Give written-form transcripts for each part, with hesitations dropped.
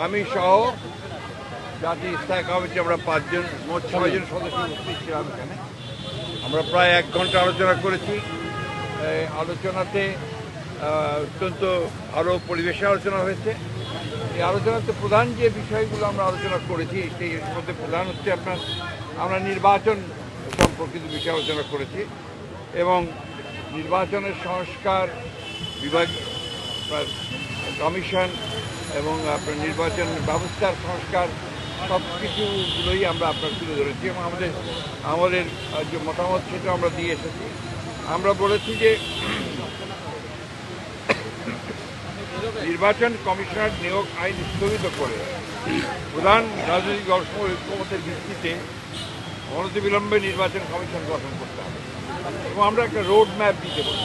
আমি সহ জাতীয় স্থায়ী কমিটি আমরা 5 জন, মোট 6 জন সদস্য উপস্থিত ছিলাম এখানে। আমরা প্রায় 1 ঘন্টা আলোচনা করেছি। আলোচনাতে অত্যন্ত আরও পরিবেশে আলোচনা হয়েছে। এই আলোচনাতে প্রধান যে বিষয়গুলো আমরা আলোচনা করেছি সেই মধ্যে প্রধান হচ্ছে আমরা নির্বাচন সম্পর্কিত বিষয়ে আলোচনা করেছি এবং নির্বাচনের সংস্কার বিভাগ, কমিশন এবং আপনার নির্বাচন ব্যবস্থার সংস্কার সব কিছুগুলোই আমরা আপনার তুলে ধরেছি এবং আমাদের যে মতামত সেটা আমরা দিয়ে এসেছি। আমরা বলেছি যে নির্বাচন কমিশনার নিয়োগ আইন স্থগিত করে প্রধান রাজনৈতিক ঐক্যমতের ভিত্তিতে অনতিবিলম্বে নির্বাচন কমিশন গঠন করতে হবে এবং আমরা একটা রোড ম্যাপ দিতে পারি।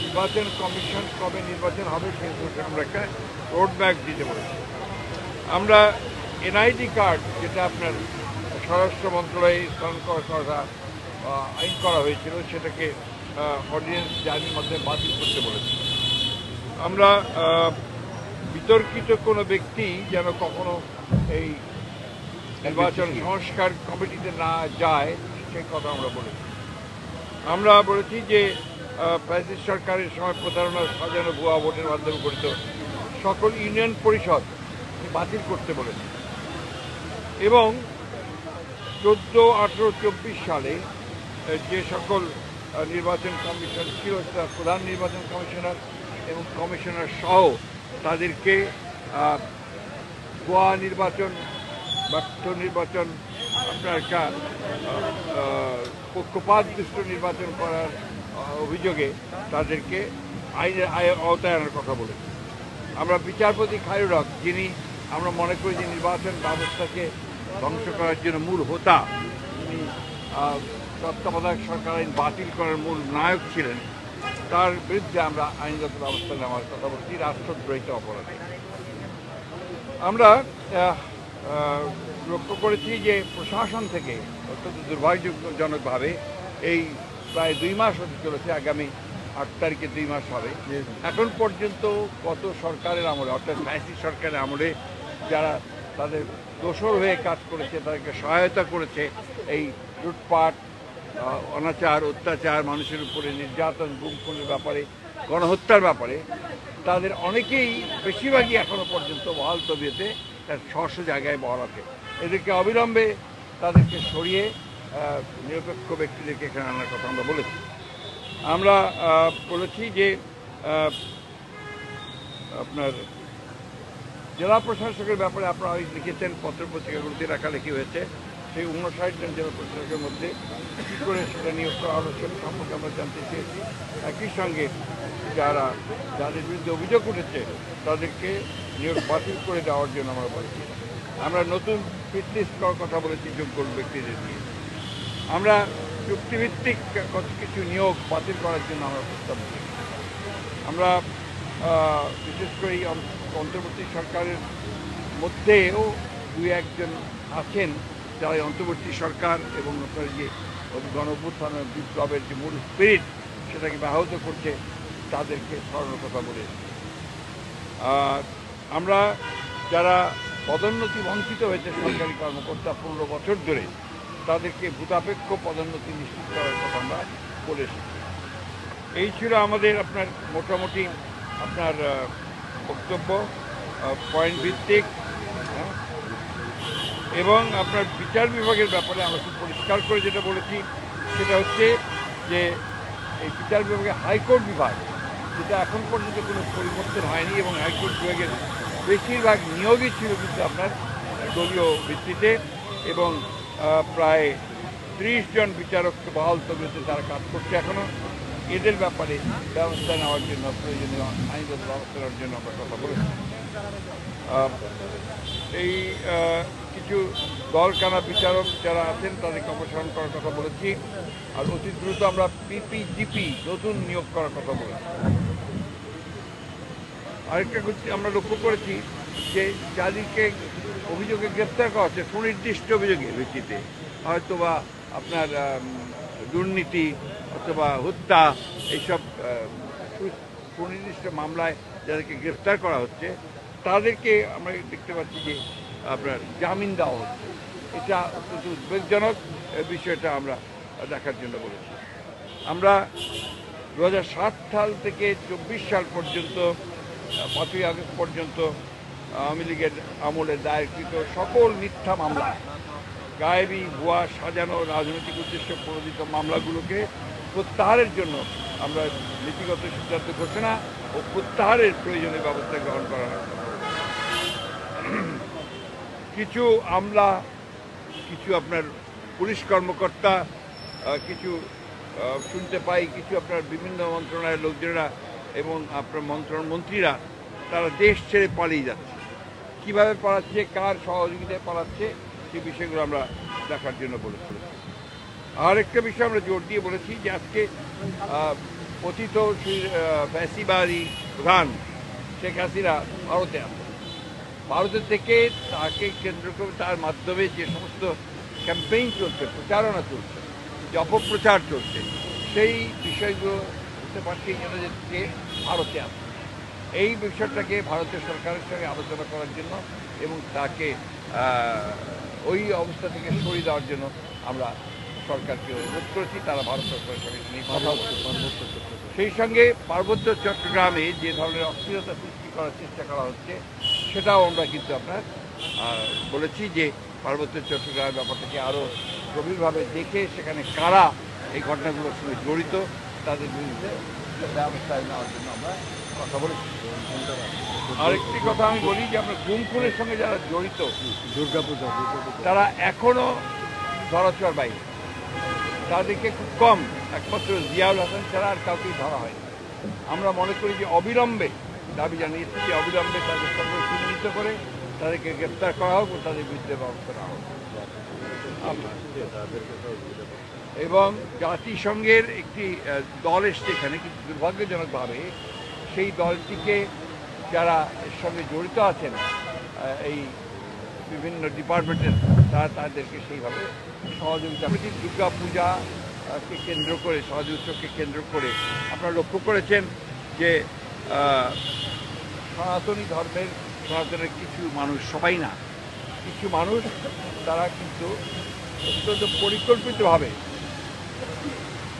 নির্বাচন কমিশন কবে নির্বাচন হবে সেই আমরা একটা রোড ম্যাপ দিতে পারি। আমরা এনআইডি কার্ড, যেটা আপনার স্বরাষ্ট্র মন্ত্রণালয়ে স্থান করা আইন করা হয়েছিল, সেটাকে অর্ডিন্যান্স জারির মধ্যে বাতিল করতে বলেছি। আমরা বিতর্কিত কোনো ব্যক্তি যেন কখনো এই নির্বাচন সংস্কার কমিটিতে না যায় সেই কথা আমরা বলেছি। আমরা বলেছি যে ফ্যাসিস্ট সরকারের সময় প্রতারণার সাজানো ভুয়া ভোটের মাধ্যমে গঠিত সকল ইউনিয়ন পরিষদ বাতিল করতে বলেছি এবং 14, 18, 24 সালে যে সকল নির্বাচন কমিশন ছিল তার প্রধান নির্বাচন কমিশনার এবং কমিশনার সহ তাদেরকে ভুয়া নির্বাচন, ব্যর্থ নির্বাচন, আপনার একটা পক্ষপাতদুষ্ট নির্বাচন করার অভিযোগে তাদেরকে আইনের আওতায় আনার কথা বলেছি। আমরা বিচারপতি খায়রুল হক, যিনি আমরা মনে করি যে নির্বাচন ব্যবস্থাকে ধ্বংস করার জন্য মূল হোতা, যিনি তত্ত্বাবধায়ক সরকার আইন বাতিল করার মূল নায়ক ছিলেন, তার বিরুদ্ধে আমরা আইনগত ব্যবস্থা নেওয়ার কথা বলছি রাষ্ট্রদ্রোহিত অপরাধে। আমরা লক্ষ্য করেছি যে প্রশাসন থেকে অত্যন্ত দুর্ভাগ্যজনকভাবে এই প্রায় 2 মাস হতে চলেছে, আগামী 8 তারিখে 2 মাস হবে, এখন পর্যন্ত কত সরকারের আমলে, অর্থাৎ ফ্যাসিস্ট সরকারের আমলে যারা তাদের দোসর হয়ে কাজ করেছে, তাদেরকে সহায়তা করেছে এই লুটপাট, অনাচার, অত্যাচার, মানুষের উপরে নির্যাতন, গুম খুনের ব্যাপারে, গণহত্যার ব্যাপারে, তাদের অনেকেই, বেশিরভাগই এখনো পর্যন্ত বহাল তবিয়তে তার স্ব জায়গায় বহাল আছে। এদেরকে অবিলম্বে তাদেরকে সরিয়ে নিরপেক্ষ ব্যক্তিদেরকে এখানে আনার কথা আমরা বলেছি। আমরা বলেছি যে আপনার জেলা প্রশাসকের ব্যাপারে আপনারা লিখেছেন, পত্রপত্রিকাগুলোতে লেখালেখি হয়েছে, সেই 59 জন জেলা প্রশাসকের মধ্যে কী করে সেটা নিয়োগ করা হলো সেটা সম্পর্কে আমরা জানতে চেয়েছি। একই সঙ্গে যাদের বিরুদ্ধে অভিযোগ উঠেছে তাদেরকে নিয়োগ বাতিল করে দেওয়ার জন্য আমরা বলেছি। আমরা নতুন ফিট লিস্ট করার কথা বলেছি যোগ্য ব্যক্তিদের নিয়ে। আমরা চুক্তিভিত্তিক কিছু নিয়োগ বাতিল করার জন্য আমরা প্রস্তাব দিই। আমরা বিশেষ করে এই অন্তর্বর্তী সরকারের মধ্যেও 2-1 জন আছেন যারা অন্তর্বর্তী সরকার এবং আপনার যে গণঅভ্যুত্থান বিপ্লবের যে মূল স্পিরিট সেটাকে ব্যাহত করছে, তাদেরকে সরানোর কথা বলে। আমরা যারা পদোন্নতি বঞ্চিত হয়েছে সরকারি কর্মকর্তা 15 বছর ধরে, তাদেরকে ভূতাপেক্ষ পদোন্নতি নিশ্চিত করার কথা আমরা বলেছি। এই ছিল আমাদের আপনার মোটামুটি আপনার বক্তব্য, পয়েন্ট ভিত্তিক এবং আপনার বিচার বিভাগের ব্যাপারে আমরা খুব পরিষ্কার করে যেটা বলেছি সেটা হচ্ছে যে এই বিচার বিভাগে হাইকোর্ট বিভাগ, যেটা এখন পর্যন্ত কোনো পরিবর্তন হয়নি এবং হাইকোর্ট বিভাগের বেশিরভাগ নিয়োগই ছিল কিন্তু আপনার দলীয় ভিত্তিতে এবং প্রায় 30 জন বিচারক বহাল তবিয়তে তারা কাজ করছে এখনও। এদের ব্যাপারে ব্যবস্থা নেওয়ার জন্য, প্রয়োজনীয় আইনগত ব্যবস্থা নেওয়ার জন্য আমরা কথা বলেছি। এই কিছু দলকানা বিচারক যারা আছেন তাদেরকে অপসারণ করার কথা বলেছি। আর অতি দ্রুত আমরা পিপিজিপি নতুন নিয়োগ করার কথা বলেছি। আরেকটা আমরা লক্ষ্য করেছি যে যাদেরকে অভিযোগে গ্রেপ্তার করা হচ্ছে সুনির্দিষ্ট অভিযোগের ভিত্তিতে, হয়তোবা আপনার দুর্নীতি অথবা হত্যা, এইসব সুনির্দিষ্ট মামলায় যাদেরকে গ্রেপ্তার করা হচ্ছে তাদেরকে আমরা দেখতে পাচ্ছি যে আপনার জামিন দেওয়া হচ্ছে। এটা অত্যন্ত উদ্বেগজনক বিষয়টা আমরা দেখার জন্য বলেছি। আমরা 2007 সাল থেকে 24 সাল পর্যন্ত 5ই আগস্ট পর্যন্ত আওয়ামী লীগের আমলে দায়েরকৃত সকল মিথ্যা মামলা, গায়েবী, ভুয়া, সাজানো, রাজনৈতিক উদ্দেশ্যে প্রণোদিত মামলাগুলোকে প্রত্যাহারের জন্য আমরা নীতিগত সিদ্ধান্ত ঘোষণা ও প্রত্যাহারের প্রয়োজনীয় ব্যবস্থা গ্রহণ করার কিছু আমলা, কিছু আপনার পুলিশ কর্মকর্তা, কিছু শুনতে পাই কিছু আপনার বিভিন্ন মন্ত্রণালয়ের লোকজনেরা এবং আপনার মন্ত্রীরা তারা দেশ ছেড়ে পালিয়ে যাচ্ছে। কীভাবে পালাচ্ছে, কার সহযোগিতায় পালাচ্ছে, সেই বিষয়গুলো আমরা দেখার জন্য বলেছি। আর একটা বিষয় আমরা জোর দিয়ে বলেছি যে আজকে কথিত ফ্যাসিবাদী প্রধান শেখ হাসিনা ভারতে আছে। ভারতের থেকে তাকে কেন্দ্র করে তার মাধ্যমে যে সমস্ত ক্যাম্পেইন চলছে, প্রচারণা চলছে, যে অপপ্রচার চলছে, সেই বিষয়গুলো বুঝতে পারছি জন্য যে ভারতে আছে। এই বিষয়টাকে ভারতের সরকারের সঙ্গে আলোচনা করার জন্য এবং তাকে ওই অবস্থা থেকে সরিয়ে দেওয়ার জন্য আমরা সরকারকে অনুরোধ করেছি। তারা ভারত সরকারের সঙ্গে নিয়ে কথা বলছে। সেই সঙ্গে পার্বত্য চট্টগ্রামে যে ধরনের অস্থিরতা সৃষ্টি করার চেষ্টা করা হচ্ছে সেটাও আমরা কিন্তু আপনার বলেছি যে পার্বত্য চট্টগ্রামের ব্যাপারটাকে আরও গভীরভাবে দেখে সেখানে কারা এই ঘটনাগুলোর সঙ্গে জড়িত তাদের বিরুদ্ধে ব্যবস্থা নেওয়ার জন্য আমরা কথা বলেছি। আরেকটি কথা আমি বলি যে আমরা গুম খুনের সঙ্গে যারা জড়িত দুর্গাপূজা তারা এখনও ধরাছোঁয়ার বাইরে, তাদেরকে খুব কম, একমাত্র জিয়াউল হাসান ছাড়া আর কাউকেই ধরা হয়। আমরা মনে করি যে অবিলম্বে দাবি জানিয়েছি যে অবিলম্বে তাদের সঙ্গে চিহ্নিত করে তাদেরকে গ্রেপ্তার করা হোক ও তাদের বিরুদ্ধে ব্যবস্থা নেওয়া হোক। এবং জাতিসংঘের একটি দল এসছে এখানে, কিন্তু দুর্ভাগ্যজনকভাবে সেই দলটিকে যারা এর সঙ্গে জড়িত আছেন এই বিভিন্ন ডিপার্টমেন্টের, তারা তাদেরকে সেইভাবে সহযোগিতা করেছি। দুর্গা পূজাকে কেন্দ্র করে, সহজ উৎসবকে কেন্দ্র করে আপনারা লক্ষ্য করেছেন যে সনাতনের কিছু মানুষ, সবাই না, কিছু মানুষ তারা কিন্তু অত্যন্ত পরিকল্পিতভাবে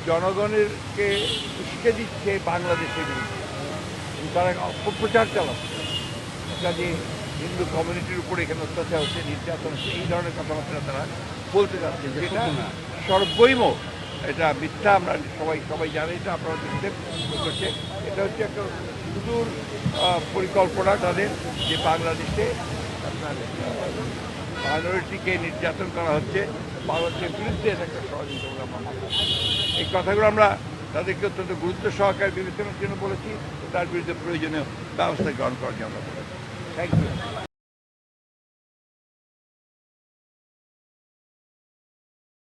জনগণেরকে উস্কে দিচ্ছে বাংলাদেশের বিরুদ্ধে। তারা অপপ্রচার চালাচ্ছে, কাজে হিন্দু কমিউনিটির উপরে এখানে অত্যাচার হচ্ছে, নির্যাতন হচ্ছে, এই ধরনের কথাবার্তা তারা বলতে যাচ্ছে, যেটা সর্বৈম এটা মিথ্যা। আমরা সবাই জানে, এটা আপনারা দেখতে করছে। এটা হচ্ছে একটা সুদূর পরিকল্পনা তাদের, যে বাংলাদেশে আপনার মাইনরিটিকে নির্যাতন করা হচ্ছে, বাংলাদেশের বিরুদ্ধে একটা সহযোগিতা আমরা এই কথাগুলো আমরা তাদেরকে অত্যন্ত গুরুত্ব সহকারে বিবেচনার জন্য বলেছি, তার বিরুদ্ধে প্রয়োজনীয় ব্যবস্থা গ্রহণ করার জন্য বলেছি। Thank you.